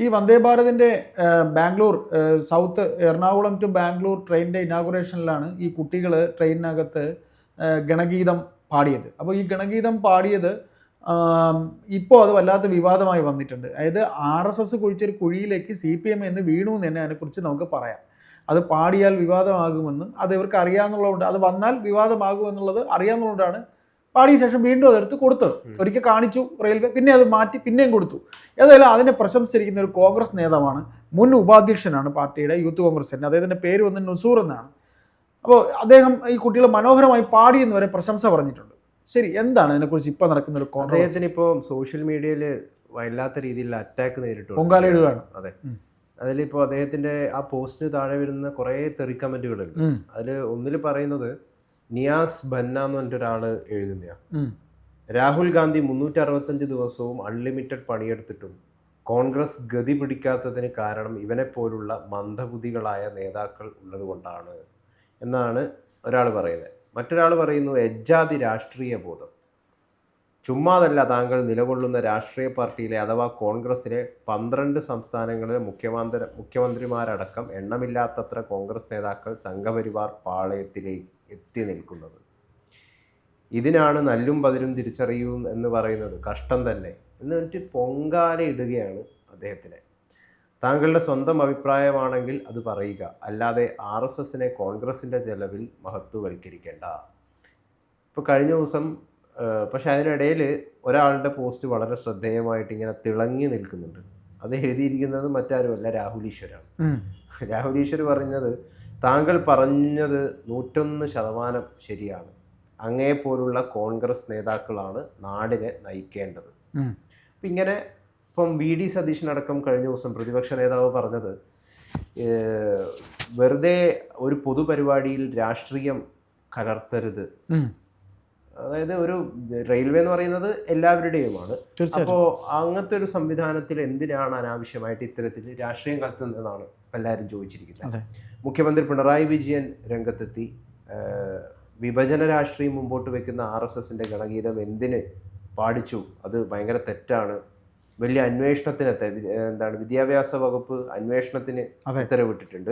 ഈ വന്ദേ ഭാരതിന്റെ Bangalore south Ernakulam to Bangalore ട്രെയിനിന്റെ ഇനാഗുറേഷനിലാണ് ഈ കുട്ടികൾ ട്രെയിനിനകത്ത് ഗണഗീതം പാടിയത്. അപ്പോൾ ഈ ഗണഗീതം പാടിയത് ഇപ്പോൾ അത് വല്ലാത്ത വിവാദമായി വന്നിട്ടുണ്ട്. അതായത് RSS കുഴിച്ചൊരു കുഴിയിലേക്ക് CPM എന്ന് വീണു എന്ന് തന്നെ അതിനെക്കുറിച്ച് നമുക്ക് പറയാം. അത് പാടിയാൽ വിവാദമാകുമെന്ന് അത് ഇവർക്ക് അറിയാമെന്നുള്ളതുകൊണ്ട്, അത് വന്നാൽ വിവാദമാകുമെന്നുള്ളത് അറിയാമെന്നുള്ളതുകൊണ്ടാണ് പാടിയ ശേഷം വീണ്ടും അതെടുത്ത് കൊടുത്തത്. ഒരിക്കൽ കാണിച്ചു റെയിൽവേ, പിന്നെ അത് മാറ്റി പിന്നെയും കൊടുത്തു. ഏതായാലും അതിനെ പ്രശംസിച്ചിരിക്കുന്ന ഒരു കോൺഗ്രസ് നേതാവാണ്, മുൻ ഉപാധ്യക്ഷനാണ് പാർട്ടിയുടെ, യൂത്ത് കോൺഗ്രസിൻ്റെ. അദ്ദേഹത്തിൻ്റെ പേര് വന്ന് നുസൂർ എന്നാണ്. അപ്പോൾ അദ്ദേഹം ഈ കുട്ടികൾ മനോഹരമായി പാടിയെന്ന് വരെ പ്രശംസ പറഞ്ഞിട്ടുണ്ട്. ശരി, എന്താണ് അതിനെക്കുറിച്ച് ഇപ്പോൾ നടക്കുന്ന ഒരു കോൺഗ്രസ്? അദ്ദേഹത്തിന് ഇപ്പോൾ സോഷ്യൽ മീഡിയയിൽ വല്ലാത്ത രീതിയിലുള്ള അറ്റാക്ക് നേരിട്ടു, പൊങ്കാലയിടുകയാണ്. അതെ, അതിലിപ്പോൾ അദ്ദേഹത്തിൻ്റെ ആ പോസ്റ്റിന് താഴെ വരുന്ന കുറേ തെറി കമൻറ്റുകളുണ്ട്. അതിൽ ഒന്നിൽ പറയുന്നത് നിയാസ് ബന്ന എന്ന് പറഞ്ഞിട്ടൊരാൾ എഴുതുന്നതാണ്, രാഹുൽ ഗാന്ധി 365 ദിവസവും അൺലിമിറ്റഡ് പണിയെടുത്തിട്ടും കോൺഗ്രസ് ഗതി പിടിക്കാത്തതിന് കാരണം ഇവനെപ്പോലുള്ള മന്ദബുദ്ധികളായ നേതാക്കൾ ഉള്ളത് കൊണ്ടാണ് എന്നാണ് ഒരാൾ പറയുന്നത്. മറ്റൊരാൾ പറയുന്നു എജ്ജാതി രാഷ്ട്രീയ ബോധം, ചുമ്മാതല്ല താങ്കൾ നിലകൊള്ളുന്ന രാഷ്ട്രീയ പാർട്ടിയിലെ അഥവാ കോൺഗ്രസിലെ 12 സംസ്ഥാനങ്ങളിലെ മുഖ്യമന്ത്രിമാരടക്കം എണ്ണമില്ലാത്തത്ര കോൺഗ്രസ് നേതാക്കൾ സംഘപരിവാർ പാളയത്തിലേക്ക് എത്തി നിൽക്കുന്നത്. ഇതിനാണ് നല്ലും പതിരും തിരിച്ചറിയൂ എന്ന് പറയുന്നത്, കഷ്ടം തന്നെ എന്ന് പറഞ്ഞിട്ട് പൊങ്കാല ഇടുകയാണ് അദ്ദേഹത്തിനെ. താങ്കളുടെ സ്വന്തം അഭിപ്രായമാണെങ്കിൽ അത് പറയുക, അല്ലാതെ RSSനെ കോൺഗ്രസിൻ്റെ ചെലവിൽ മഹത്വവൽക്കരിക്കേണ്ട. ഇപ്പോൾ കഴിഞ്ഞ ദിവസം പക്ഷെ അതിനിടയിൽ ഒരാളുടെ പോസ്റ്റ് വളരെ ശ്രദ്ധേയമായിട്ട് ഇങ്ങനെ തിളങ്ങി നിൽക്കുന്നുണ്ട്. അത് എഴുതിയിരിക്കുന്നത് മറ്റാരുമല്ല, രാഹുൽ ഈശ്വരാണ്. രാഹുൽ ഈശ്വർ പറഞ്ഞത്, താങ്കൾ പറഞ്ഞത് 101% ശരിയാണ്. അങ്ങേപ്പോലുള്ള കോൺഗ്രസ് നേതാക്കളാണ് നാടിനെ നയിക്കേണ്ടത്. അപ്പം ഇങ്ങനെ ഇപ്പം VD സതീശനടക്കം കഴിഞ്ഞ ദിവസം പ്രതിപക്ഷ നേതാവ് പറഞ്ഞത്, വെറുതെ ഒരു പൊതുപരിപാടിയിൽ രാഷ്ട്രീയം കലർത്തരുത്. അതായത് ഒരു റെയിൽവേ എന്ന് പറയുന്നത് എല്ലാവരുടെയുമാണ്. അപ്പോൾ അങ്ങനത്തെ ഒരു സംവിധാനത്തിൽ എന്തിനാണ് അനാവശ്യമായിട്ട് ഇത്തരത്തിൽ രാഷ്ട്രീയം കലർത്തുന്നതെന്നാണ് എല്ലാവരും ചോദിച്ചിരിക്കുന്നത്. മുഖ്യമന്ത്രി പിണറായി വിജയൻ രംഗത്തെത്തി, വിഭജന രാഷ്ട്രീയം മുമ്പോട്ട് വെക്കുന്ന RSSന്റെ ഗണഗീതം എന്തിന് പാടിച്ചു, അത് ഭയങ്കര തെറ്റാണ്, വലിയ അന്വേഷണത്തിന് വിദ്യാഭ്യാസ വകുപ്പ് അന്വേഷണത്തിന് ഉത്തരവിട്ടിട്ടുണ്ട്.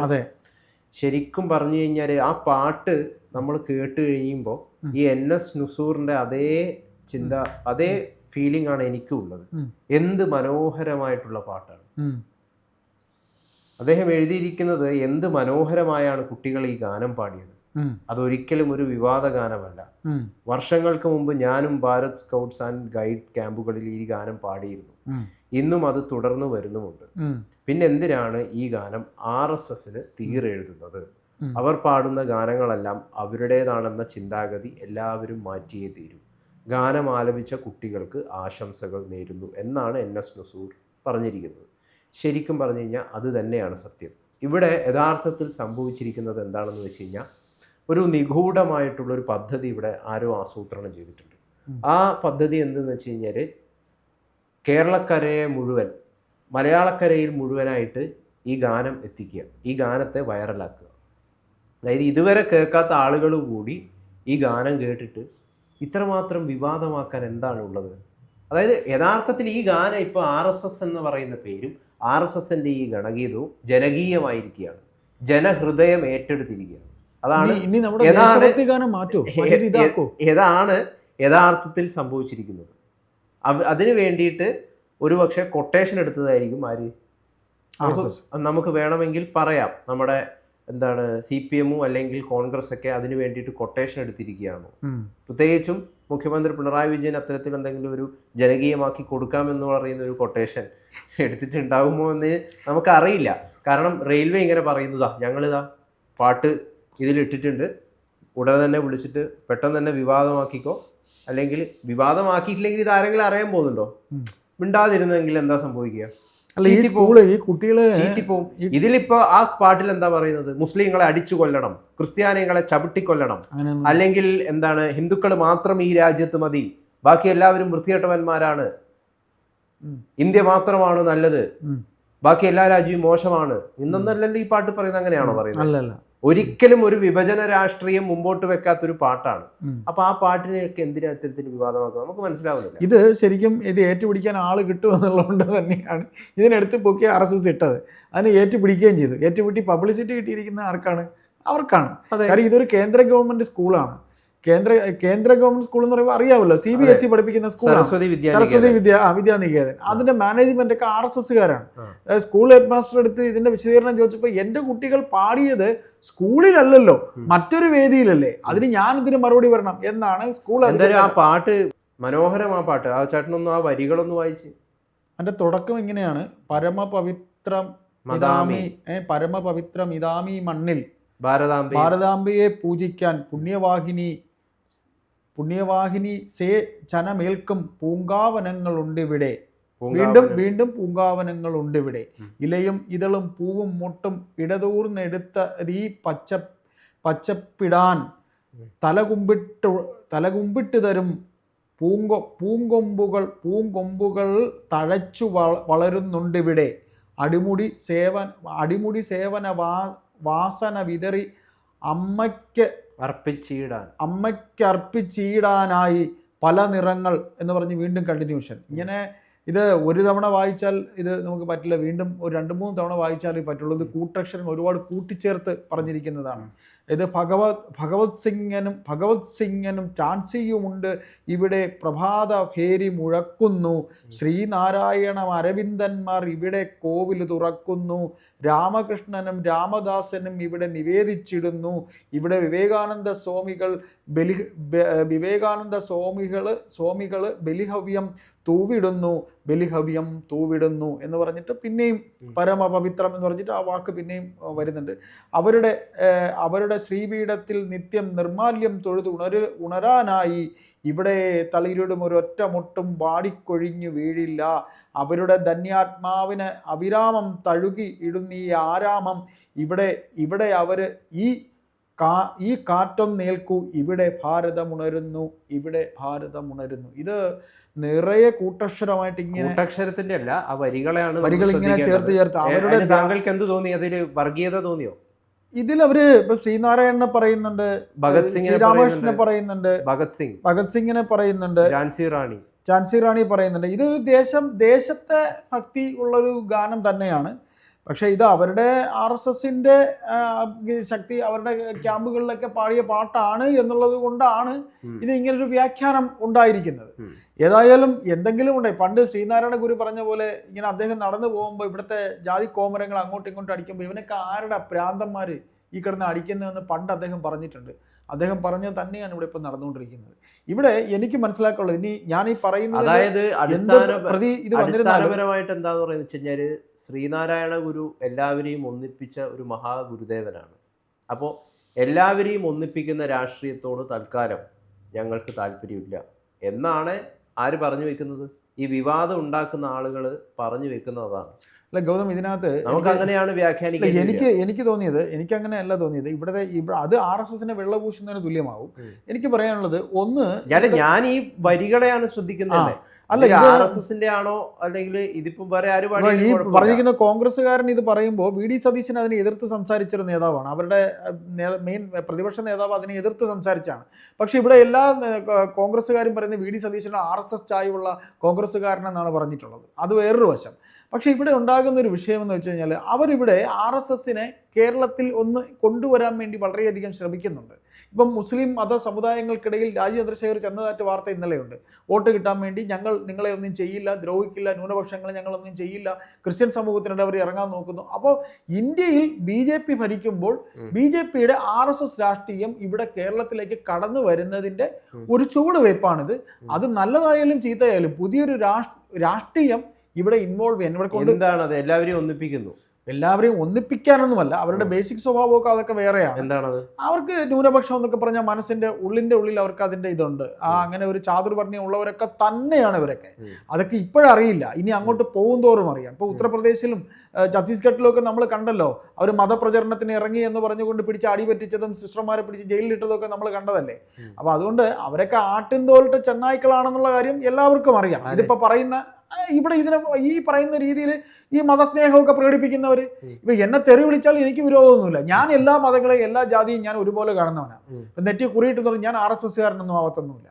ശരിക്കും പറഞ്ഞു കഴിഞ്ഞാൽ ആ പാട്ട് നമ്മൾ കേട്ട് കഴിയുമ്പോൾ ഈ NS നുസൂറിന്റെ അതേ ചിന്ത, അതേ ഫീലിംഗ് ആണ് എനിക്കും ഉള്ളത്. എന്ത് മനോഹരമായിട്ടുള്ള പാട്ടാണ് അദ്ദേഹം എഴുതിയിരിക്കുന്നത്. എന്ത് മനോഹരമായാണ് കുട്ടികൾ ഈ ഗാനം പാടിയത്. അതൊരിക്കലും ഒരു വിവാദ ഗാനമല്ല. വർഷങ്ങൾക്ക് മുമ്പ് ഞാനും ഭാരത് സ്കൗട്ട്സ് ആൻഡ് ഗൈഡ് ക്യാമ്പുകളിൽ ഈ ഗാനം പാടിയിരുന്നു. ഇന്നും അത് തുടർന്നു വരുന്നുമുണ്ട്. പിന്നെ എന്തിനാണ് ഈ ഗാനം RSSന് തീരെഴുതുന്നത്? അവർ പാടുന്ന ഗാനങ്ങളെല്ലാം അവരുടേതാണെന്ന ചിന്താഗതി എല്ലാവരും മാറ്റിയേ തീരൂ. ഗാനം ആലപിച്ച കുട്ടികൾക്ക് ആശംസകൾ നേരുന്നു എന്നാണ് NS നുസൂർ പറഞ്ഞിരിക്കുന്നത്. ശരിക്കും പറഞ്ഞു കഴിഞ്ഞാൽ അത് തന്നെയാണ് സത്യം. ഇവിടെ യഥാർത്ഥത്തിൽ സംഭവിച്ചിരിക്കുന്നത് എന്താണെന്ന് വെച്ച് കഴിഞ്ഞാൽ, ഒരു നിഗൂഢമായിട്ടുള്ളൊരു പദ്ധതി ഇവിടെ ആരോ ആസൂത്രണം ചെയ്തിട്ടുണ്ട്. ആ പദ്ധതി എന്തെന്ന് വെച്ച് കഴിഞ്ഞാൽ, കേരളക്കരയെ മുഴുവൻ, മലയാളക്കരയിൽ മുഴുവനായിട്ട് ഈ ഗാനം എത്തിക്കുക, ഈ ഗാനത്തെ വൈറലാക്കുക. അതായത് ഇതുവരെ കേൾക്കാത്ത ആളുകൾ കൂടി ഈ ഗാനം കേട്ടിട്ട് ഇത്രമാത്രം വിവാദമാക്കാൻ എന്താണ് ഉള്ളത്? അതായത് യഥാർത്ഥത്തിൽ ഈ ഗാനം ഇപ്പോൾ RSS എന്ന് പറയുന്ന പേരും RSSന്റെ ഈ ഗണഗീതവും ജനകീയമായിരിക്കുകയാണ്, ജനഹൃദയം ഏറ്റെടുത്തിരിക്കുകയാണ്. അതാണ് ഏതാണ് യഥാർത്ഥത്തിൽ സംഭവിച്ചിരിക്കുന്നത്. അതിന് വേണ്ടിയിട്ട് ഒരുപക്ഷെ കൊട്ടേഷൻ എടുത്തതായിരിക്കും ആര്? നമുക്ക് വേണമെങ്കിൽ പറയാം, നമ്മുടെ CPM അല്ലെങ്കിൽ കോൺഗ്രസ് ഒക്കെ അതിന് വേണ്ടിയിട്ട് കൊട്ടേഷൻ എടുത്തിരിക്കുകയാണോ? പ്രത്യേകിച്ചും മുഖ്യമന്ത്രി പിണറായി വിജയൻ അത്തരത്തിൽ എന്തെങ്കിലും ഒരു ജനകീയമാക്കി കൊടുക്കാമെന്ന് പറയുന്ന ഒരു കൊട്ടേഷൻ എടുത്തിട്ടുണ്ടാകുമോ എന്ന് നമുക്കറിയില്ല. കാരണം റെയിൽവേ ഇങ്ങനെ പറയുന്നതാ, ഞങ്ങളിതാ പാട്ട് ഇതിലിട്ടിട്ടുണ്ട്, ഉടനെ തന്നെ വിളിച്ചിട്ട് പെട്ടെന്ന് തന്നെ വിവാദമാക്കിക്കോ, അല്ലെങ്കിൽ വിവാദമാക്കിയിട്ടില്ലെങ്കിൽ ഇത് ആരെങ്കിലും അറിയാൻ പോകുന്നുണ്ടോ? മിണ്ടാതിരുന്നെങ്കിൽ എന്താ സംഭവിക്കുക? ഇതിലിപ്പോ ആ പാട്ടിൽ എന്താ പറയുന്നത്? മുസ്ലിങ്ങളെ അടിച്ചു കൊല്ലണം, ക്രിസ്ത്യാനികളെ ചവിട്ടിക്കൊല്ലണം, അല്ലെങ്കിൽ ഹിന്ദുക്കൾ മാത്രം ഈ രാജ്യത്ത് മതി, ബാക്കി എല്ലാവരും വൃത്തികെട്ടവന്മാരാണ്, ഇന്ത്യ മാത്രമാണ് നല്ലത്, ബാക്കി എല്ലാ രാജ്യവും മോശമാണ് എന്നൊന്നല്ലല്ലോ ഈ പാട്ട് പറയുന്നത്. അങ്ങനെയാണോ പറയുന്നത്? ഒരിക്കലും ഒരു വിഭജന രാഷ്ട്രീയം മുമ്പോട്ട് വെക്കാത്തൊരു പാട്ടാണ്. അപ്പൊ ആ പാട്ടിനെയൊക്കെ എന്തിനാ ഇത്തരത്തിൽ വിവാദമാക്കുക നമുക്ക് മനസ്സിലാവുന്നില്ല. ഇത് ശരിക്കും ഇത് ഏറ്റുപിടിക്കാൻ ആള് കിട്ടുമെന്നുള്ളതുകൊണ്ട് തന്നെയാണ് ഇതിനെടുത്ത് പൊക്കി RSS ഇട്ടത്. അതിന് ഏറ്റുപിടിക്കുകയും ചെയ്തു. ഏറ്റുപിടി പബ്ലിസിറ്റി കിട്ടിയിരിക്കുന്ന ആർക്കാണ്? അവർക്കാണ്. കാര്യം ഇതൊരു കേന്ദ്ര ഗവൺമെന്റ് സ്കൂളാണ്. കേന്ദ്ര ഗവൺമെന്റ് സ്കൂൾ എന്ന് പറയുമ്പോൾ അറിയാമല്ലോ, CBSE പഠിപ്പിക്കുന്ന സ്കൂളാണ് സരസ്വതി വിദ്യാനികേതൻ. അതിന്റെ മാനേജ്മെന്റ് ഒക്കെ RSSകാരാണ്. സ്കൂൾ ഹെഡ് മാസ്റ്റർ എടുത്ത് ഇതിന്റെ വിശദീകരണം ചോദിച്ചപ്പോൾ എന്റെ കുട്ടികൾ പാടിയത് സ്കൂളിലല്ലല്ലോ, മറ്റൊരു വേദിയിലല്ലേ, അതിന് ഞാൻ ഇതിന് മറുപടി വരണം എന്നാണ് സ്കൂൾ. ആ പാട്ട് മനോഹരം, ആ പാട്ട്. ആ ചേട്ടനൊന്നും ആ വരികളൊന്നും വായിച്ച്. അതിന്റെ തുടക്കം ഇങ്ങനെയാണ്: പരമപവിത്രം ഇതാമി മണ്ണിൽ ഭാരതാംബയെ പൂജിക്കാൻ പുണ്യവാഹിനി സേ ചനമേൽക്കും പൂങ്കാവനങ്ങളുണ്ടിവിടെ. വീണ്ടും പൂങ്കാവനങ്ങളുണ്ടിവിടെ. ഇലയും ഇതളും പൂവും മുട്ടും ഇടതൂർന്നെടുത്ത ഈ പച്ചപ്പിടാൻ തലകുമ്പിട്ട് തരും പൂങ്കൊമ്പുകൾ തഴച്ചു വളരുന്നുണ്ടിവിടെ. അടിമുടി സേവന വാസന വിതറി അമ്മയ്ക്കർപ്പിച്ചിടാനായി പല നിറങ്ങൾ എന്ന് പറഞ്ഞ് വീണ്ടും കണ്ടിന്യൂഷൻ. ഇങ്ങനെ ഇത് ഒരു തവണ വായിച്ചാൽ ഇത് നമുക്ക് പറ്റില്ല, വീണ്ടും ഒരു 2-3 തവണ വായിച്ചാലേ പറ്റുള്ളൂ. ഇത് കൂട്ടക്ഷരങ്ങൾ ഒരുപാട് കൂട്ടിച്ചേർത്ത് പറഞ്ഞിരിക്കുന്നതാണ്. ഇത് ഭഗവത് സിംഗനും ചാൻസിയുമുണ്ട് ഇവിടെ. പ്രഭാത ഭേരി മുഴക്കുന്നു. ശ്രീനാരായണ അരവിന്ദന്മാർ ഇവിടെ കോവിൽ തുറക്കുന്നു. രാമകൃഷ്ണനും രാമദാസനും ഇവിടെ നിവേദിച്ചിടുന്നു. ഇവിടെ വിവേകാനന്ദ സ്വാമികൾ ബലിഹവ്യം തൂവിടുന്നു എന്ന് പറഞ്ഞിട്ട് പിന്നെയും പരമപവിത്രം എന്ന് പറഞ്ഞിട്ട് ആ വാക്ക് പിന്നെയും വരുന്നുണ്ട്. അവരുടെ ശ്രീപീഠത്തിൽ നിത്യം നിർമാല്യം തൊഴുത് ഉണരാനായി ഇവിടെ തളിരിടും ഒരൊറ്റ മുട്ടും വാടിക്കൊഴിഞ്ഞു വീഴില്ല. അവരുടെ ധന്യാത്മാവിന് അവിരാമം തഴുകി ഇടുന്ന ഈ ആരാമം ഇവിടെ അവര് ഈ കാറ്റൊന്നേൽക്കൂ. ഇവിടെ ഭാരതമുണരുന്നു. ഇത് നിറയെ കൂട്ടക്ഷരമായിട്ട് ഇങ്ങനെ, കൂട്ടക്ഷരത്തിന്റെ അല്ല, ആ വരികൾ ഇങ്ങനെ ചേർത്ത് അവരുടെ. താങ്കൾക്ക് എന്ത് തോന്നി? അതിൽ വർഗീയത തോന്നിയോ? ഇതിൽ അവര് ഇപ്പൊ ശ്രീനാരായണനെ പറയുന്നുണ്ട്, ശ്രീരാമകൃഷ്ണനെ പറയുന്നുണ്ട്, ഭഗത് സിംഗിനെ പറയുന്നുണ്ട്, ഝാൻസി റാണി പറയുന്നുണ്ട്. ഇത് ദേശത്തെ ഭക്തി ഉള്ളൊരു ഗാനം തന്നെയാണ്. പക്ഷെ ഇത് അവരുടെ RSSന്റെ ശക്തി, അവരുടെ ക്യാമ്പുകളിലൊക്കെ പാടിയ പാട്ടാണ് എന്നുള്ളത് കൊണ്ടാണ് ഇത് ഇങ്ങനൊരു വ്യാഖ്യാനം ഉണ്ടായിരിക്കുന്നത്. ഏതായാലും എന്തെങ്കിലും ഉണ്ടായി. പണ്ട് ശ്രീനാരായണ ഗുരു പറഞ്ഞ പോലെ ഇങ്ങനെ അദ്ദേഹം നടന്നു പോകുമ്പോൾ ഇവിടുത്തെ ജാതി കോമരങ്ങൾ അങ്ങോട്ടും ഇങ്ങോട്ടും അടിക്കുമ്പോൾ ഇവനൊക്കെ ആരുടെ പ്രാന്തന്മാര് ഈ കിടന്ന് അടിക്കുന്നതെന്ന് പണ്ട് അദ്ദേഹം പറഞ്ഞിട്ടുണ്ട്. അദ്ദേഹം പറഞ്ഞത് തന്നെയാണ് ഇവിടെ ഇപ്പം നടന്നുകൊണ്ടിരിക്കുന്നത്. ഇവിടെ എനിക്ക് മനസ്സിലാക്കുള്ളത്, ഇനി ഞാൻ ഈ പറയുന്നത്, അതായത് അടിസ്ഥാനപരമായിട്ട് എന്താന്ന് പറയുന്നത് വെച്ച് കഴിഞ്ഞാല് ശ്രീനാരായണ ഗുരു എല്ലാവരെയും ഒന്നിപ്പിച്ച ഒരു മഹാഗുരുദേവനാണ്. അപ്പോൾ എല്ലാവരെയും ഒന്നിപ്പിക്കുന്ന രാഷ്ട്രീയത്തോട് തൽക്കാലം ഞങ്ങൾക്ക് താല്പര്യമില്ല എന്നാണ് ആര് പറഞ്ഞു വെക്കുന്നത്? ഈ വിവാദം ഉണ്ടാക്കുന്ന ആളുകൾ പറഞ്ഞു വെക്കുന്നതാണ്. അല്ല ഗൗതം, ഇതിനകത്ത് നമുക്ക് അങ്ങനെയാണ് വ്യാഖ്യാനിക്കുന്നത്. എനിക്ക് തോന്നിയത്, എനിക്ക് അങ്ങനെയല്ല തോന്നിയത്. അത് RSSനെ വെള്ളപൂശുന്നതിന് തുല്യമാവും. എനിക്ക് പറയാനുള്ളത് ഒന്ന്, ഞാൻ ഈ വരികളെയാണ് ശ്രദ്ധിക്കുന്നത്. അല്ല RSSന്റെ ആണോ അല്ലെങ്കിൽ ഇതിപ്പോ വേറെ ആര് പറഞ്ഞിരിക്കുന്ന കോൺഗ്രസ്സുകാരൻ ഇത് പറയുമ്പോൾ VD സതീശൻ അതിനെ എതിർത്ത് സംസാരിച്ചൊരു നേതാവാണ്. അവരുടെ മെയിൻ പ്രതിപക്ഷ നേതാവ് അതിനെ എതിർത്ത് സംസാരിച്ചാണ്. പക്ഷെ ഇവിടെ എല്ലാ കോൺഗ്രസ്സുകാരും പറയുന്നത് VD സതീശൻ RSS ചായവുള്ള കോൺഗ്രസ്സുകാരനെന്നാണ് പറഞ്ഞിട്ടുള്ളത്. അത് വേറൊരു വശം. പക്ഷെ ഇവിടെ ഉണ്ടാകുന്ന ഒരു വിഷയമെന്ന് വെച്ച് കഴിഞ്ഞാൽ അവരിവിടെ RSSനെ കേരളത്തിൽ ഒന്ന് കൊണ്ടുവരാൻ വേണ്ടി വളരെയധികം ശ്രമിക്കുന്നുണ്ട്. ഇപ്പം മുസ്ലിം മത സമുദായങ്ങൾക്കിടയിൽ രാജീവ് ചന്ദ്രശേഖർ ചെന്നതാറ്റ് വാർത്ത ഇന്നലെയുണ്ട്. വോട്ട് കിട്ടാൻ വേണ്ടി ഞങ്ങൾ നിങ്ങളെ ഒന്നും ചെയ്യില്ല, ദ്രോഹിക്കില്ല, ന്യൂനപക്ഷങ്ങളെ ഞങ്ങളൊന്നും ചെയ്യില്ല, ക്രിസ്ത്യൻ സമൂഹത്തിനിടെ അവർ ഇറങ്ങാൻ നോക്കുന്നു. അപ്പോൾ ഇന്ത്യയിൽ BJP ഭരിക്കുമ്പോൾ BJPയുടെ RSS രാഷ്ട്രീയം ഇവിടെ കേരളത്തിലേക്ക് കടന്നു വരുന്നതിൻ്റെ ഒരു ചുവടുവയ്പ്പാണിത്. അത് നല്ലതായാലും ചീത്തയായാലും പുതിയൊരു രാഷ്ട്രീയം ഇവിടെ ഇൻവോൾവ് ചെയ്യാൻ ഇവിടെ കൊണ്ട് എന്താണ് അത് എല്ലാവരെയും ഒന്നിപ്പിക്കുന്നു. എല്ലാവരെയും ഒന്നിപ്പിക്കാനൊന്നുമല്ല, അവരുടെ ബേസിക് സ്വഭാവമൊക്കെ അതൊക്കെ വേറെയാണ്. എന്താണത്? അവർക്ക് ന്യൂനപക്ഷം എന്നൊക്കെ പറഞ്ഞാൽ മനസ്സിന്റെ ഉള്ളിൽ അവർക്ക് അതിന്റെ ഇതുണ്ട്. അങ്ങനെ ഒരു ചാതുർവർണ്ണയം ഉള്ളവരൊക്കെ തന്നെയാണ് ഇവരൊക്കെ. അതൊക്കെ ഇപ്പോഴറിയില്ല, ഇനി അങ്ങോട്ട് പോകും തോറും അറിയാം. ഇപ്പൊ ഉത്തർപ്രദേശിലും ഛത്തീസ്ഗഡിലും ഒക്കെ നമ്മൾ കണ്ടല്ലോ, അവർ മതപ്രചരണത്തിന് ഇറങ്ങി എന്ന് പറഞ്ഞുകൊണ്ട് പിടിച്ച് അടിപറ്റിച്ചതും സിസ്റ്റർമാരെ പിടിച്ച് ജയിലിലിട്ടതും ഒക്കെ നമ്മൾ കണ്ടതല്ലേ. അപ്പൊ അതുകൊണ്ട് അവരൊക്കെ ആട്ടിൻ തോലിട്ട് ചെന്നായ്ക്കളാണെന്നുള്ള കാര്യം എല്ലാവർക്കും അറിയാം. ഇതിപ്പോ പറയുന്ന ഇവിടെ ഇതിനെ ഈ പറയുന്ന രീതിയിൽ ഈ മതസ്നേഹമൊക്കെ പ്രകടിപ്പിക്കുന്നവർ ഇപ്പൊ എന്നെ തെറി വിളിച്ചാൽ എനിക്ക് വിരോധമൊന്നുമില്ല. ഞാൻ എല്ലാ മതങ്ങളെയും എല്ലാ ജാതിയും ഞാൻ ഒരുപോലെ കാണുന്നവനാണ്. ഇപ്പൊ നെറ്റി കുറിയിട്ട് തുടങ്ങി ഞാൻ RSS കാരനൊന്നും ആവത്തൊന്നുമില്ല.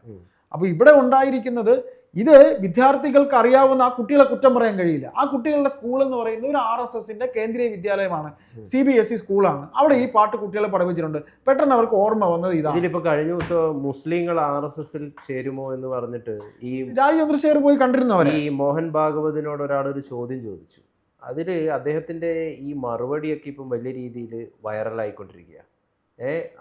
അപ്പൊ ഇവിടെ ഉണ്ടായിരിക്കുന്നത് ഇത് വിദ്യാർത്ഥികൾക്ക് അറിയാവുന്ന ആ കുട്ടികളെ കുറ്റം പറയാൻ കഴിയില്ല. ആ കുട്ടികളുടെ സ്കൂൾ എന്ന് പറയുന്നത് ഒരു RSSന്റെ കേന്ദ്രീയ വിദ്യാലയമാണ്, CBSE സ്കൂളാണ്. അവിടെ ഈ പാട്ട് കുട്ടികളെ പഠിപ്പിച്ചിട്ടുണ്ട്. പെട്ടെന്ന് അവർക്ക് ഓർമ്മ വന്നത് ഇതാണ്. ഇതിലിപ്പോ കഴിഞ്ഞ ദിവസം മുസ്ലിങ്ങൾ RSSൽ ചേരുമോ എന്ന് പറഞ്ഞിട്ട് ഈ രാജ് ചന്ദ്രശേഖർ പോയി കണ്ടിരുന്നവരെ ഈ മോഹൻ ഭാഗവതിനോട് ഒരാളൊരു ചോദ്യം ചോദിച്ചു. അതില് അദ്ദേഹത്തിന്റെ ഈ മറുപടിയൊക്കെ ഇപ്പം വലിയ രീതിയിൽ വൈറലായിക്കൊണ്ടിരിക്കുക.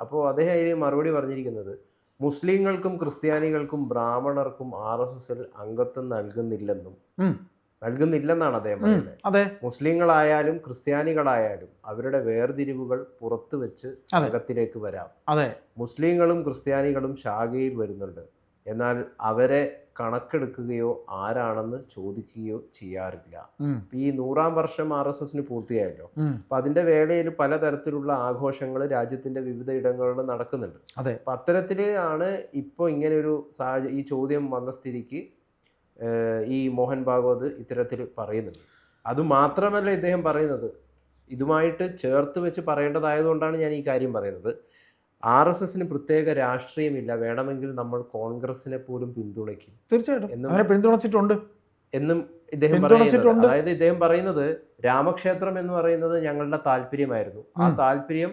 അപ്പോൾ അദ്ദേഹം അതിന് മറുപടി പറഞ്ഞിരിക്കുന്നത് മുസ്ലിങ്ങൾക്കും ക്രിസ്ത്യാനികൾക്കും ബ്രാഹ്മണർക്കും RSSൽ അംഗത്വം നൽകുന്നില്ലെന്നാണ് അദ്ദേഹം പറയുന്നത്. മുസ്ലിങ്ങളായാലും ക്രിസ്ത്യാനികളായാലും അവരുടെ വേർതിരിവുകൾ പുറത്തു വെച്ച് സംഘത്തിലേക്ക് വരാം. മുസ്ലിങ്ങളും ക്രിസ്ത്യാനികളും ശാഖയിൽ വരുന്നുണ്ട്, എന്നാൽ അവരെ കണക്കെടുക്കുകയോ ആരാണെന്ന് ചോദിക്കുകയോ ചെയ്യാറില്ല. ഈ 100-ാം വർഷം RSSന് പൂർത്തിയായല്ലോ. അപ്പൊ അതിന്റെ വേളയിൽ പലതരത്തിലുള്ള ആഘോഷങ്ങൾ രാജ്യത്തിന്റെ വിവിധ ഇടങ്ങളിൽ നടക്കുന്നുണ്ട്. അപ്പൊ അത്തരത്തില് ആണ് ഇപ്പൊ ഇങ്ങനെ ഒരു ഈ ചോദ്യം വന്ന സ്ഥിതിക്ക് ഈ മോഹൻ ഭാഗവത് ഇത്തരത്തിൽ പറയുന്നുണ്ട്. അതുമാത്രമല്ല ഇദ്ദേഹം പറയുന്നത്, ഇതുമായിട്ട് ചേർത്ത് വെച്ച് പറയേണ്ടതായതുകൊണ്ടാണ് ഞാൻ ഈ കാര്യം പറയുന്നത്. RSSന് പ്രത്യേക രാഷ്ട്രീയമില്ല, വേണമെങ്കിൽ നമ്മൾ കോൺഗ്രസിനെ പോലും പിന്തുണയ്ക്കും. തീർച്ചയായിട്ടും പിന്തുണച്ചിട്ടുണ്ട് എന്നും ഇദ്ദേഹം പറയുന്നത്. അതായത് ഇദ്ദേഹം പറയുന്നത് രാമക്ഷേത്രം എന്ന് പറയുന്നത് ഞങ്ങളുടെ താല്പര്യമായിരുന്നു. ആ താല്പര്യം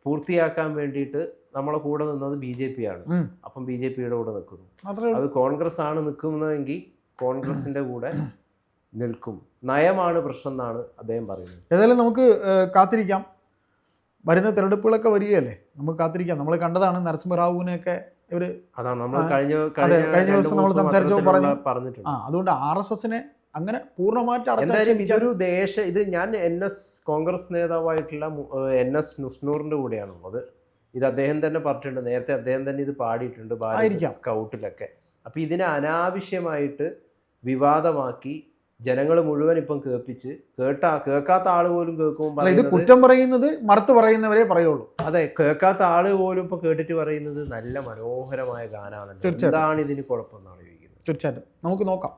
പൂർത്തിയാക്കാൻ വേണ്ടിയിട്ട് നമ്മളെ കൂടെ നിന്നത് BJP ആണ്. അപ്പം BJPയുടെ കൂടെ നിൽക്കുന്നു. അത് കോൺഗ്രസ് ആണ് നിൽക്കുന്നതെങ്കിൽ കോൺഗ്രസിന്റെ കൂടെ നിൽക്കും. നയമാണ് പ്രശ്നം എന്നാണ് അദ്ദേഹം പറയുന്നത്. ഏതായാലും നമുക്ക് കാത്തിരിക്കാം. വരുന്ന തെരഞ്ഞെടുപ്പുകളൊക്കെ വരികയല്ലേ, നമുക്ക് കാത്തിരിക്കാം. നമ്മൾ കണ്ടതാണ് നരസിംഹറാവുവിനെയൊക്കെ ഇവര്, അതാണ് നമ്മൾ കഴിഞ്ഞ ദിവസം നമ്മൾ സംസാരിച്ചപ്പോൾ പറഞ്ഞിട്ടുണ്ട്. അതുകൊണ്ട് RSSനെ അങ്ങനെ പൂർണ്ണമായിട്ട് എന്തായാലും ഇതൊരു ഇത് ഞാൻ കോൺഗ്രസ് നേതാവായിട്ടുള്ള NS നുസ്നൂറിന്റെ കൂടെയാണുള്ളത്. ഇത് അദ്ദേഹം തന്നെ പറഞ്ഞിട്ടുണ്ട്, നേരത്തെ അദ്ദേഹം തന്നെ ഇത് പാടിയിട്ടുണ്ട് സ്കൗട്ടിലൊക്കെ. അപ്പൊ ഇതിനെ അനാവശ്യമായിട്ട് വിവാദമാക്കി ജനങ്ങൾ മുഴുവൻ ഇപ്പം കേൾപ്പിച്ച് കേൾക്കാത്ത ആള് പോലും കേൾക്കുമ്പോൾ ഇത് കുറ്റം പറയുന്നത് മറുത്ത് പറയുന്നവരെ പറയുള്ളൂ. അതെ, കേൾക്കാത്ത ആള് പോലും ഇപ്പൊ കേട്ടിട്ട് പറയുന്നത് നല്ല മനോഹരമായ ഗാനാണല്ലോ, എന്താണ് ഇതിന് കുഴപ്പമെന്നാണ് ചോദിക്കുന്നത്. തീർച്ചയായിട്ടും നമുക്ക് നോക്കാം.